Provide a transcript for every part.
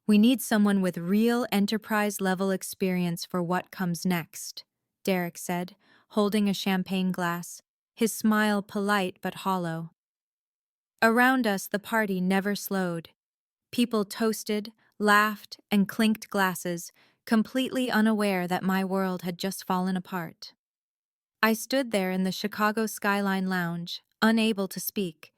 We need someone with real enterprise-level experience for what comes next, Derek said, holding a champagne glass, his smile polite but hollow. Around us, the party never slowed. People toasted, laughed, and clinked glasses, completely unaware that my world had just fallen apart. I stood there in the Chicago Skyline Lounge, unable to speak,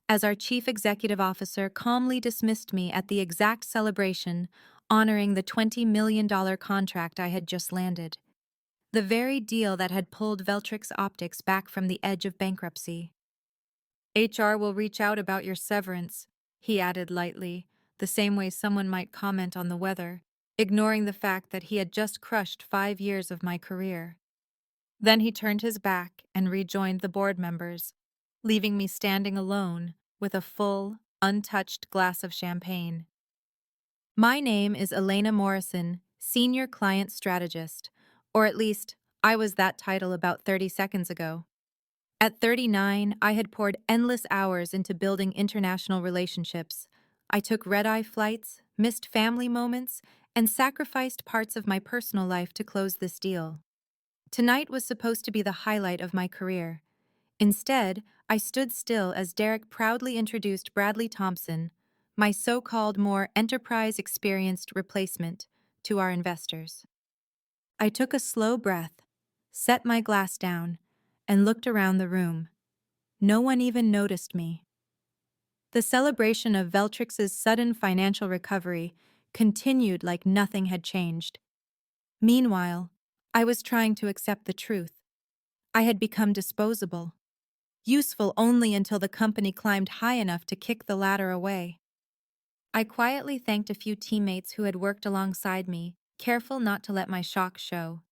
as our chief executive officer calmly dismissed me at the exact celebration honoring the $20 million contract I had just landed. The very deal that had pulled Veltrix Optics back from the edge of bankruptcy. HR will reach out about your severance, he added lightly, the same way someone might comment on the weather, ignoring the fact that he had just crushed 5 years of my career. Then he turned his back and rejoined the board members, leaving me standing alone with a full, untouched glass of champagne. My name is Elena Morrison, Senior Client Strategist, or at least, I was that title about 30 seconds ago. At 39, I had poured endless hours into building international relationships. I took red-eye flights, missed family moments, and sacrificed parts of my personal life to close this deal. Tonight was supposed to be the highlight of my career. Instead, I stood still as Derek proudly introduced Bradley Thompson, my so-called more enterprise-experienced replacement, to our investors. I took a slow breath, set my glass down, and looked around the room. No one even noticed me. The celebration of Veltrix's sudden financial recovery continued like nothing had changed. Meanwhile, I was trying to accept the truth. I had become disposable, useful only until the company climbed high enough to kick the ladder away. I quietly thanked a few teammates who had worked alongside me, careful not to let my shock show.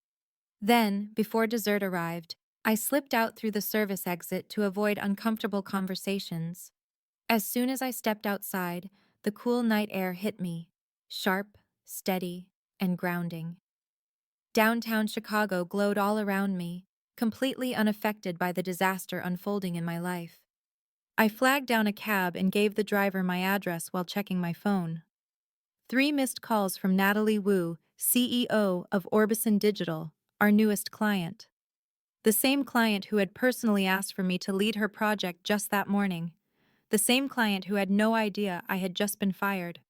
Then, before dessert arrived, I slipped out through the service exit to avoid uncomfortable conversations. As soon as I stepped outside, the cool night air hit me, sharp, steady, and grounding. Downtown Chicago glowed all around me, completely unaffected by the disaster unfolding in my life. I flagged down a cab and gave the driver my address while checking my phone. 3 missed calls from Natalie Wu, CEO of Orbison Digital, our newest client. The same client who had personally asked for me to lead her project just that morning. The same client who had no idea I had just been fired.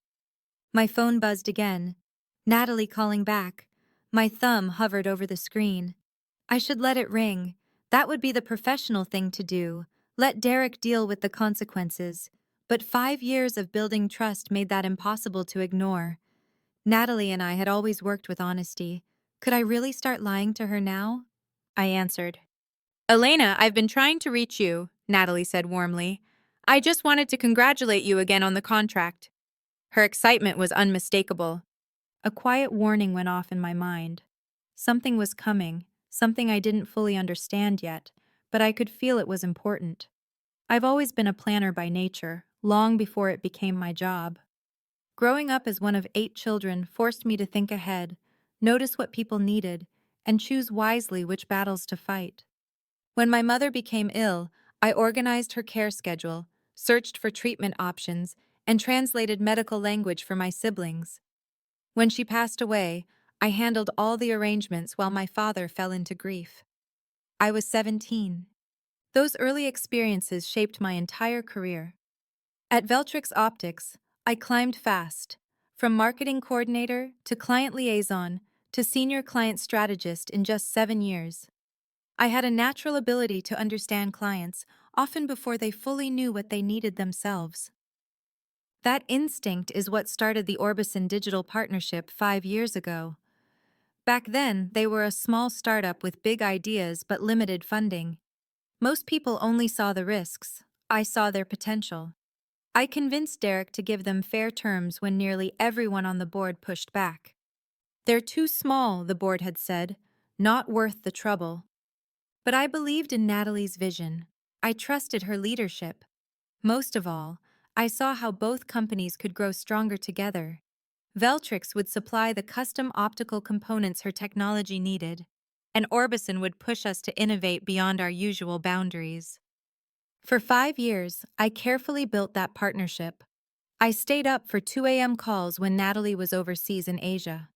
My phone buzzed again. Natalie calling back. My thumb hovered over the screen. I should let it ring. That would be the professional thing to do. Let Derek deal with the consequences. But 5 years of building trust made that impossible to ignore. Natalie and I had always worked with honesty. Could I really start lying to her now? I answered. Elena, I've been trying to reach you, Natalie said warmly. I just wanted to congratulate you again on the contract. Her excitement was unmistakable. A quiet warning went off in my mind. Something was coming, something I didn't fully understand yet, but I could feel it was important. I've always been a planner by nature, long before it became my job. Growing up as one of 8 children forced me to think ahead, notice what people needed, and choose wisely which battles to fight. When my mother became ill, I organized her care schedule, searched for treatment options, and translated medical language for my siblings. When she passed away, I handled all the arrangements while my father fell into grief. I was 17. Those early experiences shaped my entire career. At Veltrix Optics, I climbed fast, from marketing coordinator to client liaison to senior client strategist in just 7 years. I had a natural ability to understand clients, often before they fully knew what they needed themselves. That instinct is what started the Orbison Digital Partnership 5 years ago. Back then, they were a small startup with big ideas but limited funding. Most people only saw the risks. I saw their potential. I convinced Derek to give them fair terms when nearly everyone on the board pushed back. They're too small, the board had said, not worth the trouble. But I believed in Natalie's vision. I trusted her leadership. Most of all, I saw how both companies could grow stronger together. Veltrix would supply the custom optical components her technology needed, and Orbison would push us to innovate beyond our usual boundaries. For 5 years, I carefully built that partnership. I stayed up for 2 a.m. calls when Natalie was overseas in Asia.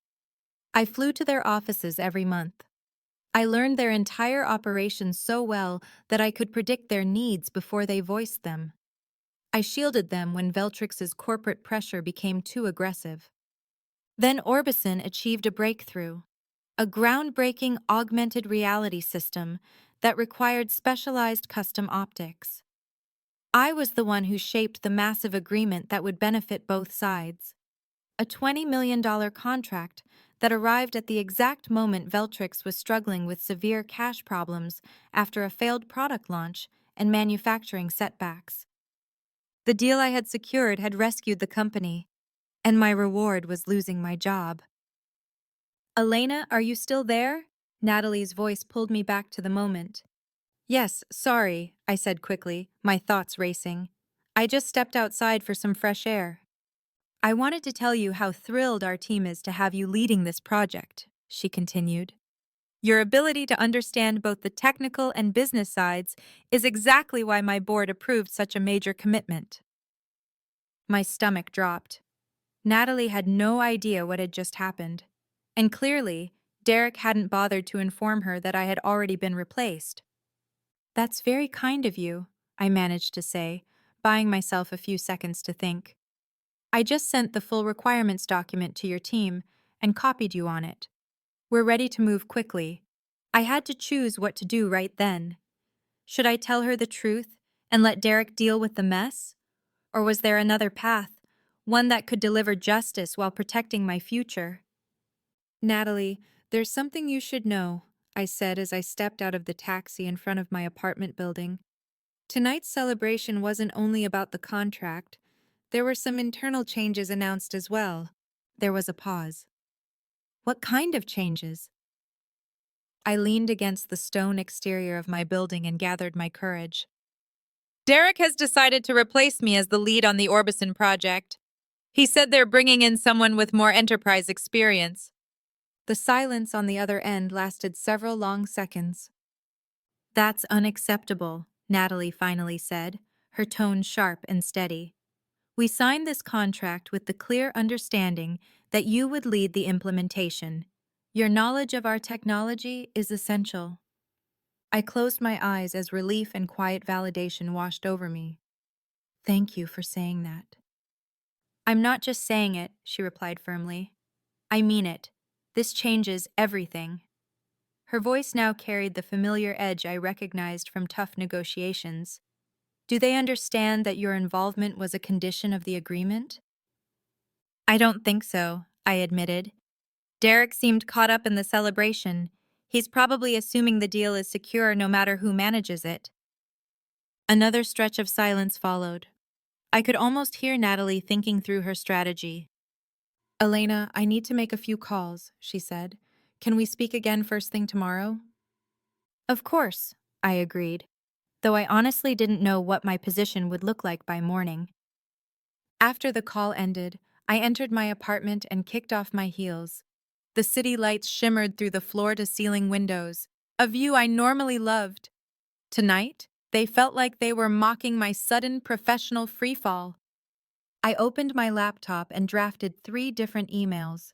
I flew to their offices every month. I learned their entire operation so well that I could predict their needs before they voiced them. I shielded them when Veltrix's corporate pressure became too aggressive. Then Orbison achieved a breakthrough, a groundbreaking augmented reality system that required specialized custom optics. I was the one who shaped the massive agreement that would benefit both sides. A $20 million contract that arrived at the exact moment Veltrix was struggling with severe cash problems after a failed product launch and manufacturing setbacks. The deal I had secured had rescued the company, and my reward was losing my job. Elena, are you still there? Natalie's voice pulled me back to the moment. Yes, sorry, I said quickly, my thoughts racing. I just stepped outside for some fresh air. I wanted to tell you how thrilled our team is to have you leading this project, she continued. Your ability to understand both the technical and business sides is exactly why my board approved such a major commitment. My stomach dropped. Natalie had no idea what had just happened. And clearly, Derek hadn't bothered to inform her that I had already been replaced. That's very kind of you, I managed to say, buying myself a few seconds to think. I just sent the full requirements document to your team and copied you on it. We're ready to move quickly. I had to choose what to do right then. Should I tell her the truth and let Derek deal with the mess? Or was there another path, one that could deliver justice while protecting my future? Natalie, there's something you should know, I said as I stepped out of the taxi in front of my apartment building. Tonight's celebration wasn't only about the contract. There were some internal changes announced as well. There was a pause. What kind of changes? I leaned against the stone exterior of my building and gathered my courage. Derek has decided to replace me as the lead on the Orbison project. He said they're bringing in someone with more enterprise experience. The silence on the other end lasted several long seconds. That's unacceptable, Natalie finally said, her tone sharp and steady. We signed this contract with the clear understanding that you would lead the implementation. Your knowledge of our technology is essential. I closed my eyes as relief and quiet validation washed over me. Thank you for saying that. I'm not just saying it, she replied firmly. I mean it. This changes everything. Her voice now carried the familiar edge I recognized from tough negotiations. Do they understand that your involvement was a condition of the agreement? I don't think so, I admitted. Derek seemed caught up in the celebration. He's probably assuming the deal is secure no matter who manages it. Another stretch of silence followed. I could almost hear Natalie thinking through her strategy. Elena, I need to make a few calls, she said. Can we speak again first thing tomorrow? Of course, I agreed, though I honestly didn't know what my position would look like by morning. After the call ended, I entered my apartment and kicked off my heels. The city lights shimmered through the floor-to-ceiling windows, a view I normally loved. Tonight, they felt like they were mocking my sudden professional freefall. I opened my laptop and drafted 3 different emails.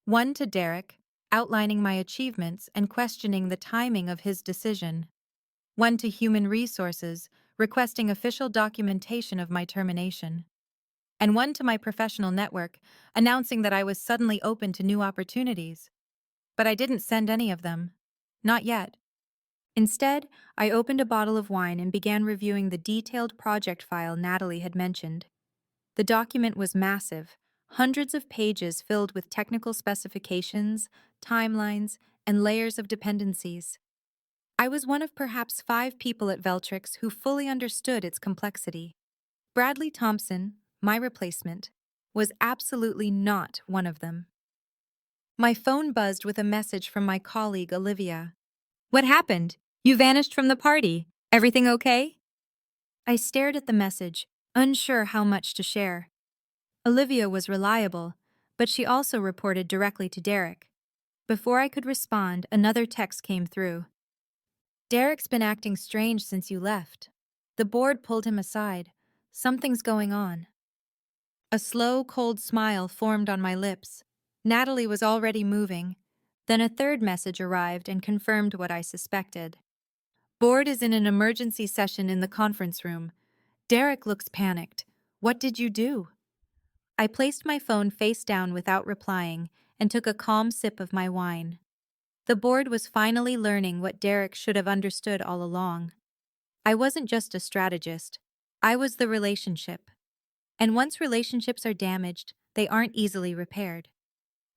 One to Derek, outlining my achievements and questioning the timing of his decision. One to Human Resources, requesting official documentation of my termination. And one to my professional network, announcing that I was suddenly open to new opportunities. But I didn't send any of them. Not yet. Instead, I opened a bottle of wine and began reviewing the detailed project file Natalie had mentioned. The document was massive, hundreds of pages filled with technical specifications, timelines, and layers of dependencies. I was one of perhaps 5 people at Veltrix who fully understood its complexity. Bradley Thompson, my replacement, was absolutely not one of them. My phone buzzed with a message from my colleague Olivia. What happened? You vanished from the party. Everything okay? I stared at the message, unsure how much to share. Olivia was reliable, but she also reported directly to Derek. Before I could respond, another text came through. Derek's been acting strange since you left. The board pulled him aside. Something's going on. A slow, cold smile formed on my lips. Natalie was already moving. Then a third message arrived and confirmed what I suspected. Board is in an emergency session in the conference room. Derek looks panicked. What did you do? I placed my phone face down without replying and took a calm sip of my wine. The board was finally learning what Derek should have understood all along. I wasn't just a strategist. I was the relationship. And once relationships are damaged, they aren't easily repaired.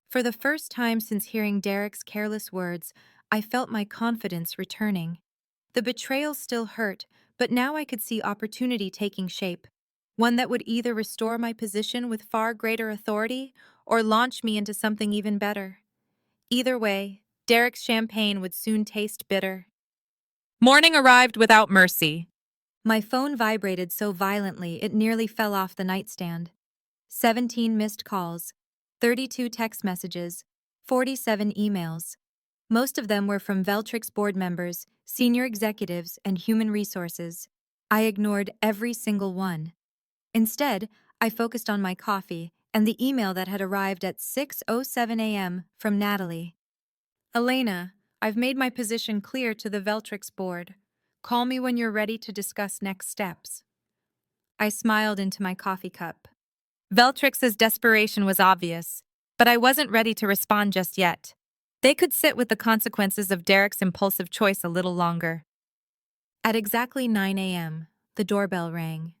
For the first time since hearing Derek's careless words, I felt my confidence returning. The betrayal still hurt, but now I could see opportunity taking shape, one that would either restore my position with far greater authority or launch me into something even better. Either way, Derek's champagne would soon taste bitter. Morning arrived without mercy. My phone vibrated so violently it nearly fell off the nightstand. 17 missed calls, 32 text messages, 47 emails. Most of them were from Veltrix board members, senior executives, and human resources. I ignored every single one. Instead, I focused on my coffee and the email that had arrived at 6:07 a.m. from Natalie. Elena, I've made my position clear to the Veltrix board. Call me when you're ready to discuss next steps. I smiled into my coffee cup. Veltrix's desperation was obvious, but I wasn't ready to respond just yet. They could sit with the consequences of Derek's impulsive choice a little longer. At exactly 9 a.m., the doorbell rang.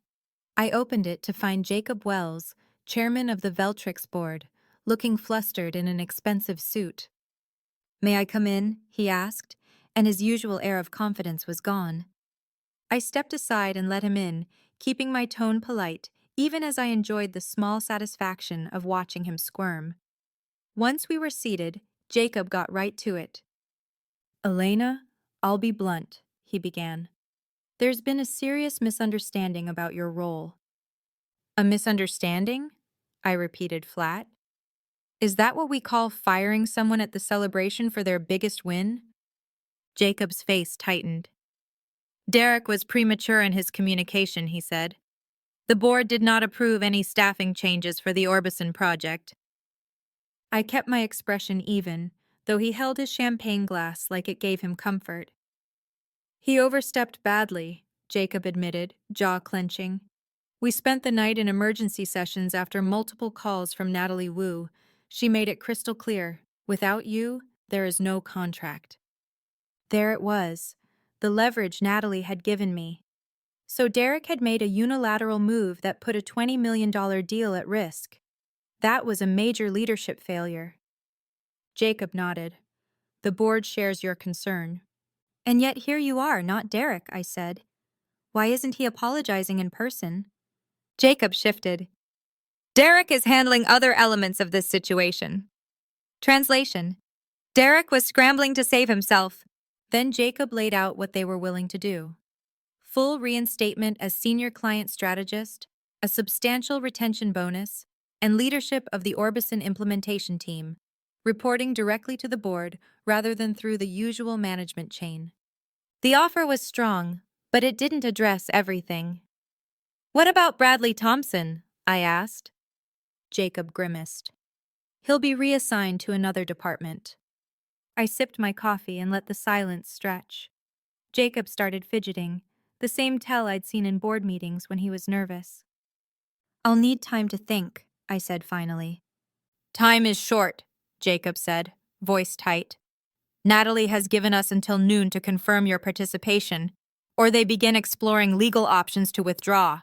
I opened it to find Jacob Wells, chairman of the Veltrix board, looking flustered in an expensive suit. May I come in? He asked, and his usual air of confidence was gone. I stepped aside and let him in, keeping my tone polite, even as I enjoyed the small satisfaction of watching him squirm. Once we were seated, Jacob got right to it. Elena, I'll be blunt, he began. There's been a serious misunderstanding about your role. A misunderstanding? I repeated flat. Is that what we call firing someone at the celebration for their biggest win? Jacob's face tightened. Derek was premature in his communication, he said. The board did not approve any staffing changes for the Orbison project. I kept my expression even, though he held his champagne glass like it gave him comfort. He overstepped badly, Jacob admitted, jaw clenching. We spent the night in emergency sessions after multiple calls from Natalie Wu. She made it crystal clear, without you, there is no contract. There it was, the leverage Natalie had given me. So Derek had made a unilateral move that put a $20 million deal at risk. That was a major leadership failure. Jacob nodded. The board shares your concern. And yet here you are, not Derek, I said. Why isn't he apologizing in person? Jacob shifted. Derek is handling other elements of this situation. Translation. Derek was scrambling to save himself. Then Jacob laid out what they were willing to do. Full reinstatement as senior client strategist, a substantial retention bonus, and leadership of the Orbison implementation team, reporting directly to the board rather than through the usual management chain. The offer was strong, but it didn't address everything. What about Bradley Thompson? I asked. Jacob grimaced. He'll be reassigned to another department. I sipped my coffee and let the silence stretch. Jacob started fidgeting, the same tell I'd seen in board meetings when he was nervous. I'll need time to think, I said finally. Time is short, Jacob said, voice tight. Natalie has given us until noon to confirm your participation, or they begin exploring legal options to withdraw.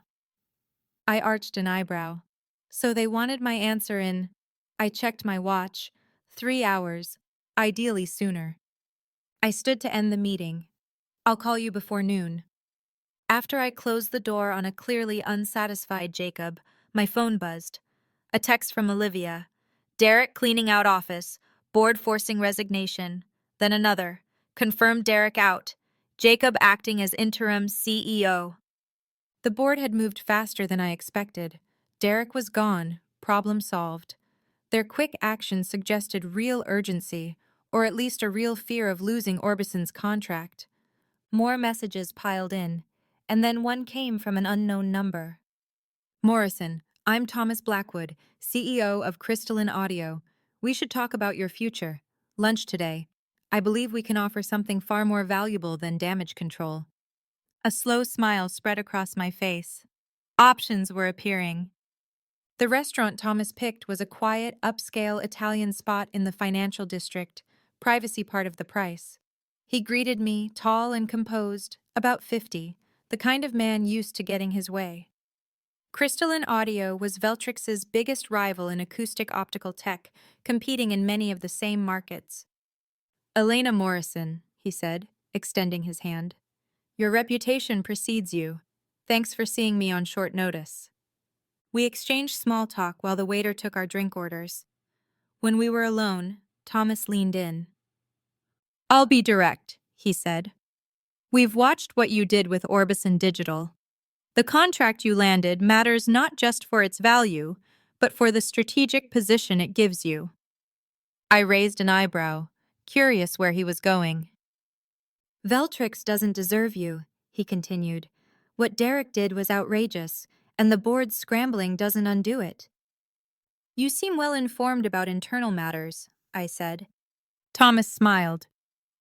I arched an eyebrow. So they wanted my answer in, I checked my watch, 3 hours, ideally sooner. I stood to end the meeting. I'll call you before noon. After I closed the door on a clearly unsatisfied Jacob, my phone buzzed. A text from Olivia. Derek cleaning out office, board forcing resignation. Then another. Confirmed Derek out. Jacob acting as interim CEO. The board had moved faster than I expected. Derek was gone, problem solved. Their quick action suggested real urgency, or at least a real fear of losing Orbison's contract. More messages piled in, and then one came from an unknown number. Morrison, I'm Thomas Blackwood, CEO of Crystalline Audio. We should talk about your future. Lunch today. I believe we can offer something far more valuable than damage control. A slow smile spread across my face. Options were appearing. The restaurant Thomas picked was a quiet, upscale Italian spot in the financial district, privacy part of the price. He greeted me, tall and composed, about 50, the kind of man used to getting his way. Crystalline Audio was Veltrix's biggest rival in acoustic optical tech, competing in many of the same markets. Elena Morrison, he said, extending his hand. Your reputation precedes you. Thanks for seeing me on short notice. We exchanged small talk while the waiter took our drink orders. When we were alone, Thomas leaned in. I'll be direct, he said. We've watched what you did with Orbison Digital. The contract you landed matters not just for its value, but for the strategic position it gives you. I raised an eyebrow, curious where he was going. Veltrix doesn't deserve you, he continued. What Derek did was outrageous, and the board's scrambling doesn't undo it. You seem well informed about internal matters, I said. Thomas smiled.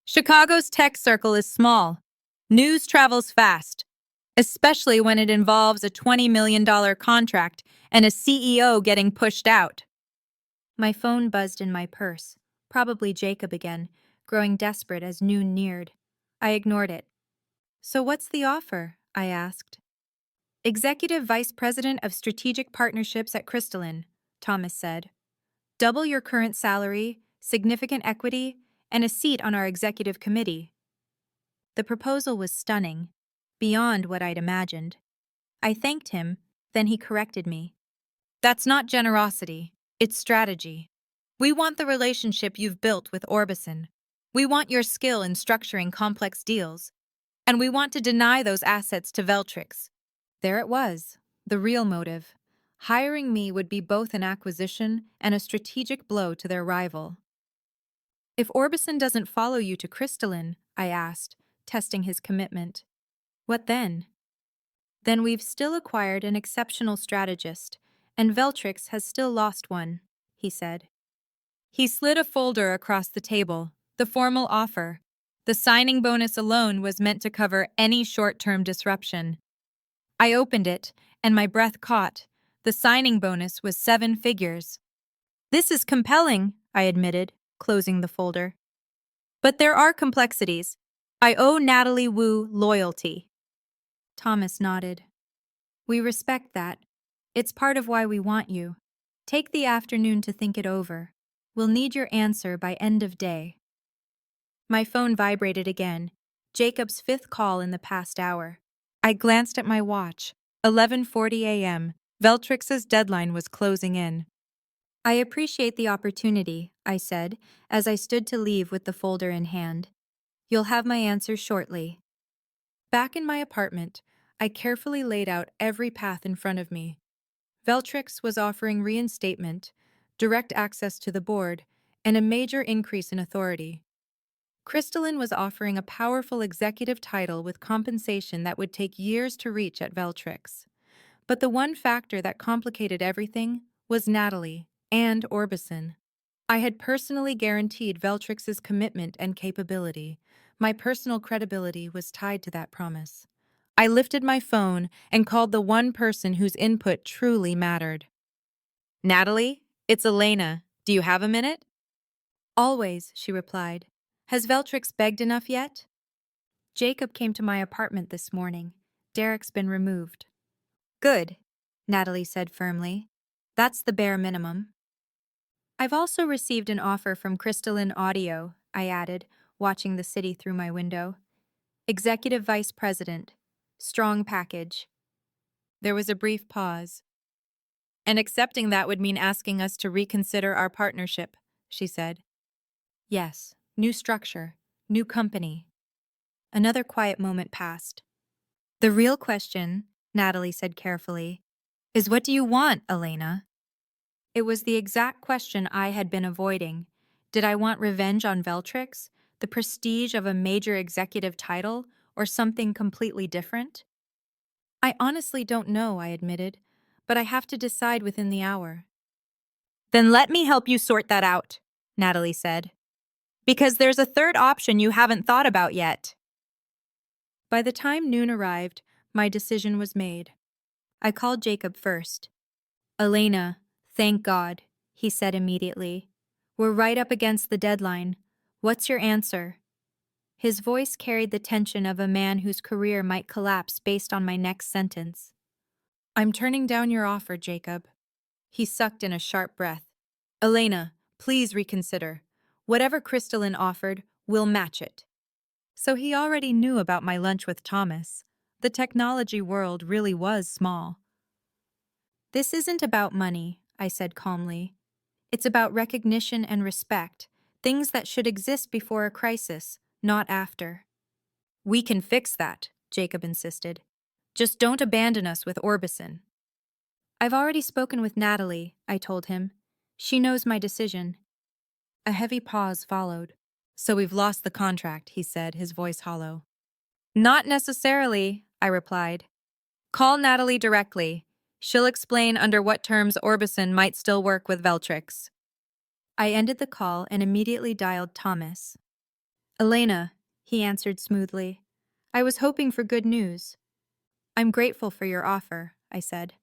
Chicago's tech circle is small. News travels fast, especially when it involves a $20 million contract and a CEO getting pushed out. My phone buzzed in my purse, probably Jacob again, growing desperate as noon neared. I ignored it. So what's the offer? I asked. Executive Vice President of Strategic Partnerships at Crystalline, Thomas said. Double your current salary, significant equity, and a seat on our executive committee. The proposal was stunning, beyond what I'd imagined. I thanked him, then he corrected me. That's not generosity, it's strategy. We want the relationship you've built with Orbison. We want your skill in structuring complex deals. And we want to deny those assets to Veltrix. There it was, the real motive. Hiring me would be both an acquisition and a strategic blow to their rival. If Orbison doesn't follow you to Crystalline, I asked, testing his commitment. What then? Then we've still acquired an exceptional strategist, and Veltrix has still lost one, he said. He slid a folder across the table, the formal offer. The signing bonus alone was meant to cover any short-term disruption. I opened it, and my breath caught. The signing bonus was 7 figures. This is compelling, I admitted, closing the folder. But there are complexities. I owe Natalie Wu loyalty. Thomas nodded. We respect that. It's part of why we want you. Take the afternoon to think it over. We'll need your answer by end of day. My phone vibrated again, Jacob's 5th call in the past hour. I glanced at my watch. 11:40 a.m. Veltrix's deadline was closing in. I appreciate the opportunity, I said, as I stood to leave with the folder in hand. You'll have my answer shortly. Back in my apartment, I carefully laid out every path in front of me. Veltrix was offering reinstatement, direct access to the board, and a major increase in authority. Crystalline was offering a powerful executive title with compensation that would take years to reach at Veltrix. But the one factor that complicated everything was Natalie and Orbison. I had personally guaranteed Veltrix's commitment and capability. My personal credibility was tied to that promise. I lifted my phone and called the one person whose input truly mattered. Natalie, it's Elena. Do you have a minute? Always, she replied. Has Veltrix begged enough yet? Jacob came to my apartment this morning. Derek's been removed. Good, Natalie said firmly. That's the bare minimum. I've also received an offer from Crystalline Audio, I added, watching the city through my window. Executive Vice President. Strong package. There was a brief pause. And accepting that would mean asking us to reconsider our partnership, she said. Yes, new structure, new company. Another quiet moment passed. The real question, Natalie said carefully, is what do you want, Elena? It was the exact question I had been avoiding. Did I want revenge on Veltrix, the prestige of a major executive title, or something completely different? I honestly don't know, I admitted, but I have to decide within the hour. Then let me help you sort that out, Natalie said. Because there's a third option you haven't thought about yet. By the time noon arrived, my decision was made. I called Jacob first. Elena, thank God, he said immediately. We're right up against the deadline. What's your answer? His voice carried the tension of a man whose career might collapse based on my next sentence. I'm turning down your offer, Jacob. He sucked in a sharp breath. Elena, please reconsider. Whatever Crystalline offered, we'll match it. So he already knew about my lunch with Thomas. The technology world really was small. This isn't about money, I said calmly. It's about recognition and respect, things that should exist before a crisis, not after. We can fix that, Jacob insisted. Just don't abandon us with Orbison. I've already spoken with Natalie, I told him. She knows my decision. A heavy pause followed. So we've lost the contract, he said, his voice hollow. Not necessarily, I replied. Call Natalie directly. She'll explain under what terms Orbison might still work with Veltrix. I ended the call and immediately dialed Thomas. Elena, he answered smoothly. I was hoping for good news. I'm grateful for your offer, I said,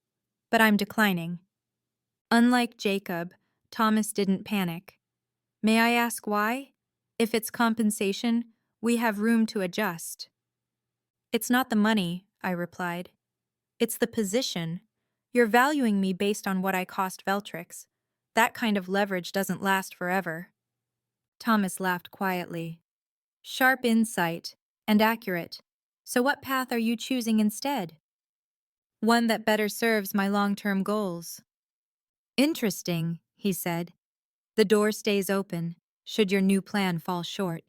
but I'm declining. Unlike Jacob, Thomas didn't panic. May I ask why? If it's compensation, we have room to adjust. It's not the money, I replied. It's the position. You're valuing me based on what I cost Veltrix. That kind of leverage doesn't last forever. Thomas laughed quietly. Sharp insight, and accurate. So what path are you choosing instead? One that better serves my long-term goals. Interesting, he said. The door stays open, should your new plan fall short.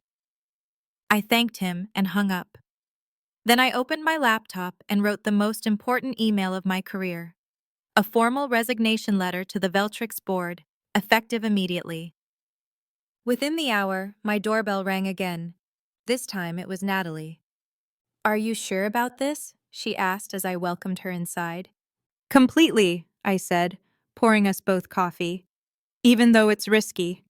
I thanked him and hung up. Then I opened my laptop and wrote the most important email of my career. A formal resignation letter to the Veltrix board, effective immediately. Within the hour, my doorbell rang again. This time it was Natalie. Are you sure about this? She asked as I welcomed her inside. Completely, I said, pouring us both coffee. Even though it's risky.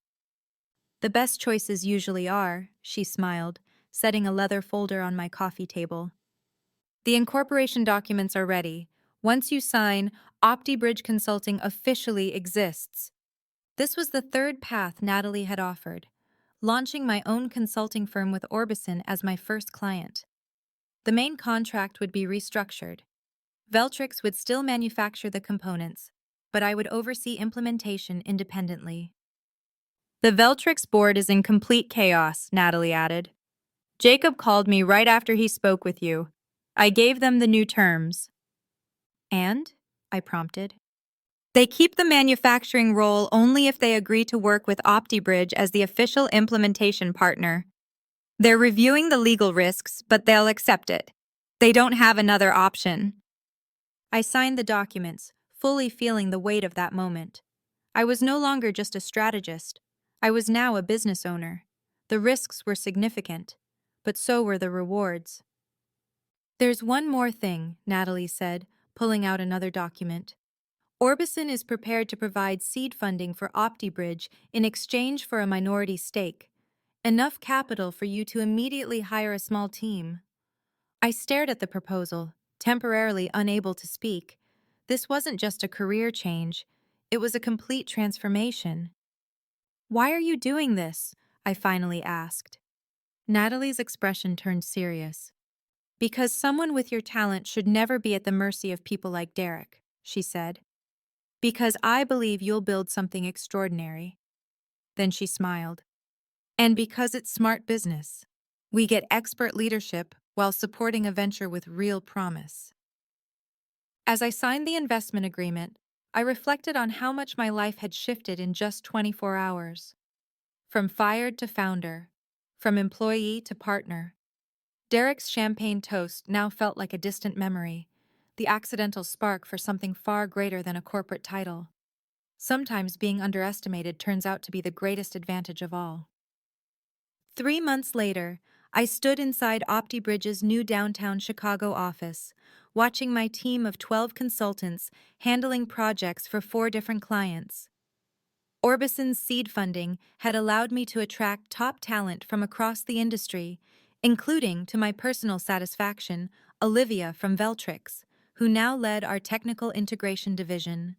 The best choices usually are, she smiled, setting a leather folder on my coffee table. The incorporation documents are ready. Once you sign, OptiBridge Consulting officially exists. This was the third path Natalie had offered, launching my own consulting firm with Orbison as my first client. The main contract would be restructured. Veltrix would still manufacture the components, but I would oversee implementation independently. The Veltrix board is in complete chaos, Natalie added. Jacob called me right after he spoke with you. I gave them the new terms. And? I prompted. They keep the manufacturing role only if they agree to work with OptiBridge as the official implementation partner. They're reviewing the legal risks, but they'll accept it. They don't have another option. I signed the documents, fully feeling the weight of that moment. I was no longer just a strategist. I was now a business owner. The risks were significant, but so were the rewards. There's one more thing, Natalie said, pulling out another document. Orbison is prepared to provide seed funding for OptiBridge in exchange for a minority stake. Enough capital for you to immediately hire a small team. I stared at the proposal, temporarily unable to speak. This wasn't just a career change. It was a complete transformation. Why are you doing this? I finally asked. Natalie's expression turned serious. Because someone with your talent should never be at the mercy of people like Derek, she said. Because I believe you'll build something extraordinary. Then she smiled. And because it's smart business. We get expert leadership while supporting a venture with real promise. As I signed the investment agreement, I reflected on how much my life had shifted in just 24 hours. From fired to founder, from employee to partner. Derek's champagne toast now felt like a distant memory, the accidental spark for something far greater than a corporate title. Sometimes being underestimated turns out to be the greatest advantage of all. 3 months later, I stood inside OptiBridge's new downtown Chicago office, watching my team of 12 consultants handling projects for 4 different clients. Orbison's seed funding had allowed me to attract top talent from across the industry, including, to my personal satisfaction, Olivia from Veltrix, who now led our technical integration division.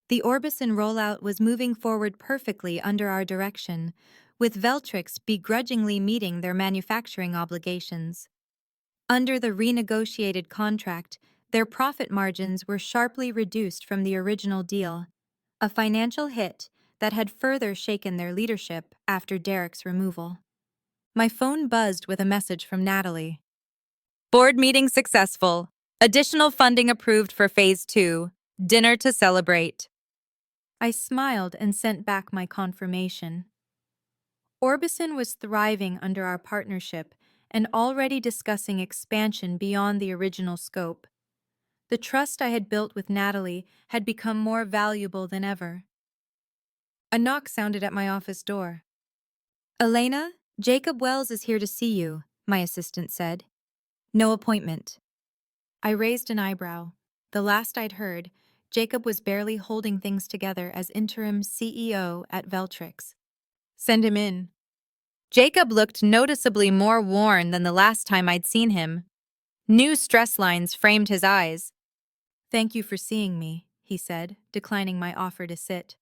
The Orbison rollout was moving forward perfectly under our direction, with Veltrix begrudgingly meeting their manufacturing obligations. Under the renegotiated contract, their profit margins were sharply reduced from the original deal, a financial hit that had further shaken their leadership after Derek's removal. My phone buzzed with a message from Natalie. Board meeting successful. Additional funding approved for Phase 2. Dinner to celebrate. I smiled and sent back my confirmation. Orbison was thriving under our partnership and already discussing expansion beyond the original scope. The trust I had built with Natalie had become more valuable than ever. A knock sounded at my office door. Elena, Jacob Wells is here to see you, my assistant said. No appointment. I raised an eyebrow. The last I'd heard, Jacob was barely holding things together as interim CEO at Veltrix. Send him in. Jacob looked noticeably more worn than the last time I'd seen him. New stress lines framed his eyes. Thank you for seeing me, he said, declining my offer to sit.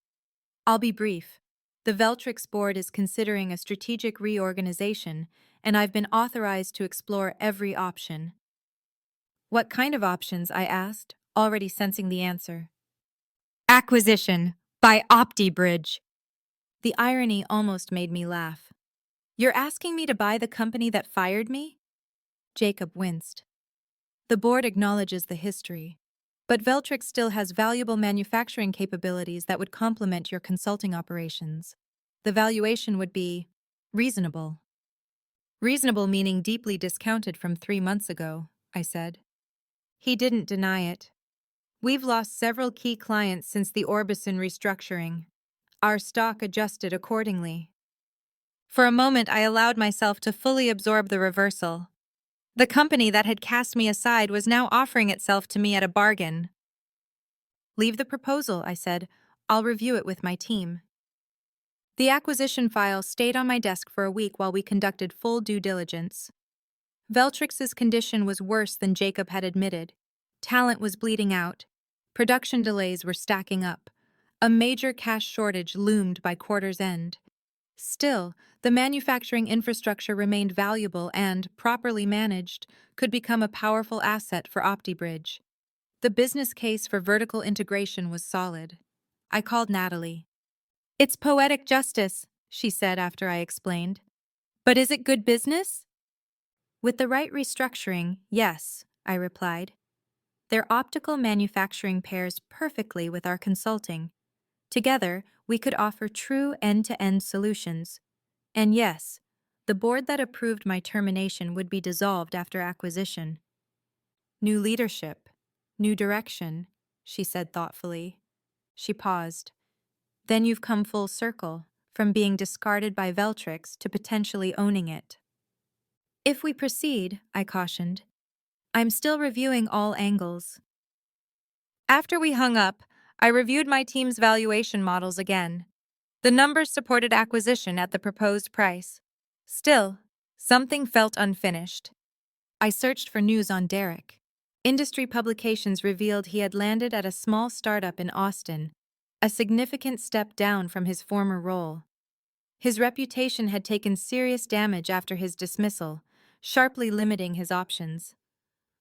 I'll be brief. The Veltrix board is considering a strategic reorganization, and I've been authorized to explore every option. What kind of options? I asked, already sensing the answer. Acquisition by OptiBridge. The irony almost made me laugh. You're asking me to buy the company that fired me? Jacob winced. The board acknowledges the history, but Veltrix still has valuable manufacturing capabilities that would complement your consulting operations. The valuation would be reasonable. Reasonable meaning deeply discounted from 3 months ago, I said. He didn't deny it. We've lost several key clients since the Orbison restructuring. Our stock adjusted accordingly. For a moment, I allowed myself to fully absorb the reversal. The company that had cast me aside was now offering itself to me at a bargain. Leave the proposal, I said. I'll review it with my team. The acquisition file stayed on my desk for a week while we conducted full due diligence. Veltrix's condition was worse than Jacob had admitted. Talent was bleeding out. Production delays were stacking up. A major cash shortage loomed by quarter's end. Still, the manufacturing infrastructure remained valuable and, properly managed, could become a powerful asset for OptiBridge. The business case for vertical integration was solid. I called Natalie. It's poetic justice, she said after I explained. But is it good business? With the right restructuring, yes, I replied. Their optical manufacturing pairs perfectly with our consulting. Together, we could offer true end-to-end solutions. And yes, the board that approved my termination would be dissolved after acquisition. New leadership, new direction, she said thoughtfully. She paused. Then you've come full circle, from being discarded by Veltrix to potentially owning it. If we proceed, I cautioned, I'm still reviewing all angles. After we hung up, I reviewed my team's valuation models again. The numbers supported acquisition at the proposed price. Still, something felt unfinished. I searched for news on Derek. Industry publications revealed he had landed at a small startup in Austin, a significant step down from his former role. His reputation had taken serious damage after his dismissal, sharply limiting his options.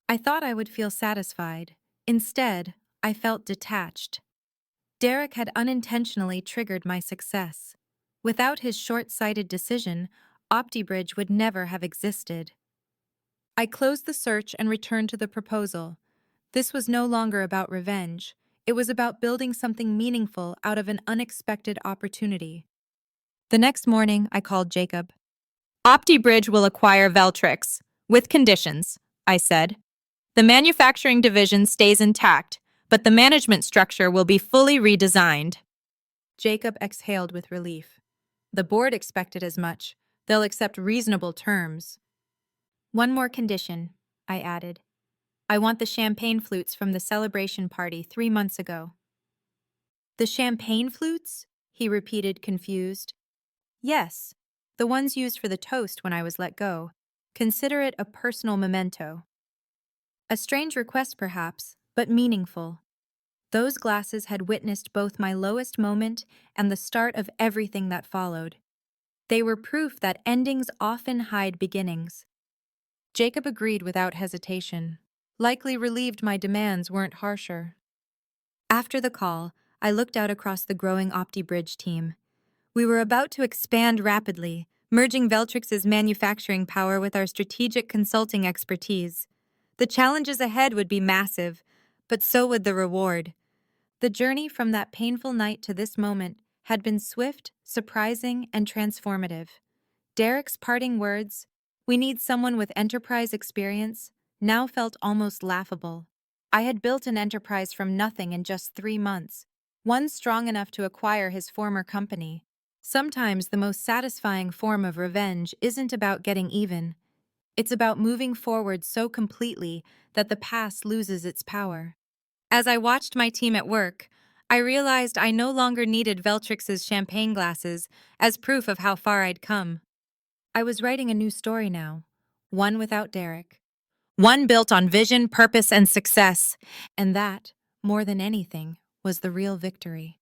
I thought I would feel satisfied. Instead, I felt detached. Derek had unintentionally triggered my success. Without his short-sighted decision, OptiBridge would never have existed. I closed the search and returned to the proposal. This was no longer about revenge. It was about building something meaningful out of an unexpected opportunity. The next morning, I called Jacob. OptiBridge will acquire Veltrix, with conditions, I said. The manufacturing division stays intact, but the management structure will be fully redesigned. Jacob exhaled with relief. The board expected as much. They'll accept reasonable terms. One more condition, I added. I want the champagne flutes from the celebration party 3 months ago. The champagne flutes? He repeated, confused. Yes, the ones used for the toast when I was let go. Consider it a personal memento. A strange request, perhaps, but meaningful. Those glasses had witnessed both my lowest moment and the start of everything that followed. They were proof that endings often hide beginnings. Jacob agreed without hesitation, likely relieved my demands weren't harsher. After the call, I looked out across the growing OptiBridge team. We were about to expand rapidly, merging Veltrix's manufacturing power with our strategic consulting expertise. The challenges ahead would be massive, but so would the reward. The journey from that painful night to this moment had been swift, surprising, and transformative. Derek's parting words, "We need someone with enterprise experience," now felt almost laughable. I had built an enterprise from nothing in just 3 months, one strong enough to acquire his former company. Sometimes the most satisfying form of revenge isn't about getting even. It's about moving forward so completely that the past loses its power. As I watched my team at work, I realized I no longer needed Veltrix's champagne glasses as proof of how far I'd come. I was writing a new story now, one without Derek. One built on vision, purpose, and success. And that, more than anything, was the real victory.